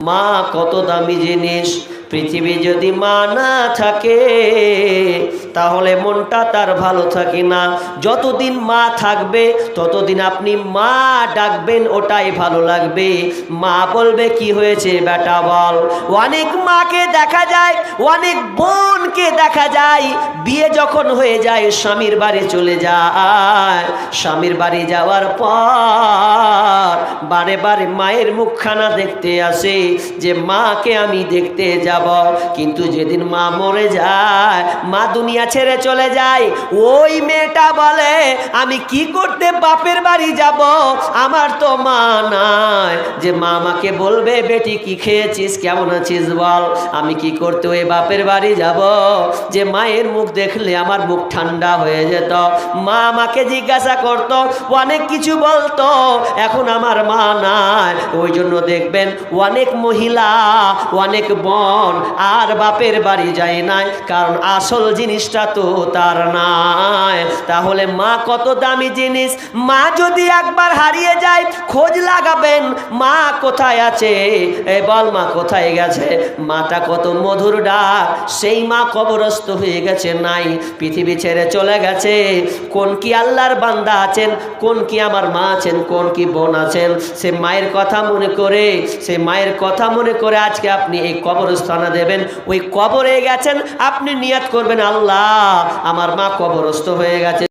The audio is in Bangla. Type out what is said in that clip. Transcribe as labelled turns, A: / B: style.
A: মা কত দামি জিনিস। পৃথিবী যদি মা না থাকে তাহলে মনটা তার ভালো থাকে না। যতদিন মা থাকবে ততদিন আপনি মা ডাকবেন, ওটাই ভালো লাগবে। মা বলবে কি হয়েছে বেটা বল। অনেক মাকে দেখা যায়, অনেক বোনকে দেখা যায়, বিয়ে যখন হয়ে যায় স্বামীর বাড়ি চলে যায়। স্বামীর বাড়ি যাওয়ার পর বারে বারে মায়ের মুখখানা দেখতে আসে যে মাকে আমি দেখতে যাব। কিন্তু যেদিন মা মরে যায়, মা দুনিয়া ছেড়ে চলে যায়, ওই মেয়েটা বলে আমি কি করতে বাপের বাড়ি যাব, আমার তো মা নাই। যে মা আমাকে বলবে বেটি কি খেয়েছিস, কেমন আছিস বল, আমি কি করতে ওই বাপের বাড়ি যাব। যে মায়ের মুখ দেখলে আমার মুখ ঠান্ডা হয়ে যেত। মা আমাকে জিজ্ঞাসা করতো, অনেক কিছু বলতো, এখন আমার মা নাই। ওই জন্য দেখবেন অনেক মহিলা, অনেক বোন আর বাপের বাড়ি যায় নাই, কারণ আসল জিনিসটা তো তার নাই। তাহলে মা কত দামি জিনিস। মা যদি একবার হারিয়ে যায় খোঁজ লাগাবেন মা কোথায় আছে, বল মা কোথায় গেছে। মাটা কত মধুর ডাক, সেই মা কবরস্থ হয়ে গেছে, নাই, পৃথিবী ছেড়ে চলে গেছে। কোন কি আল্লাহর বান্দা আছেন, কোন কি আমার মা আছেন, কোন কি বোন আছেন, সে মায়ের কথা মনে করে, সে মায়ের কথা মনে করে আজকে আপনি এই কবরস্থানে দেবেন। ওই কবরে গেছেন, আপনি নিয়াত করবেন আল্লাহ আমার মা কবরস্থ হয়ে গেছে।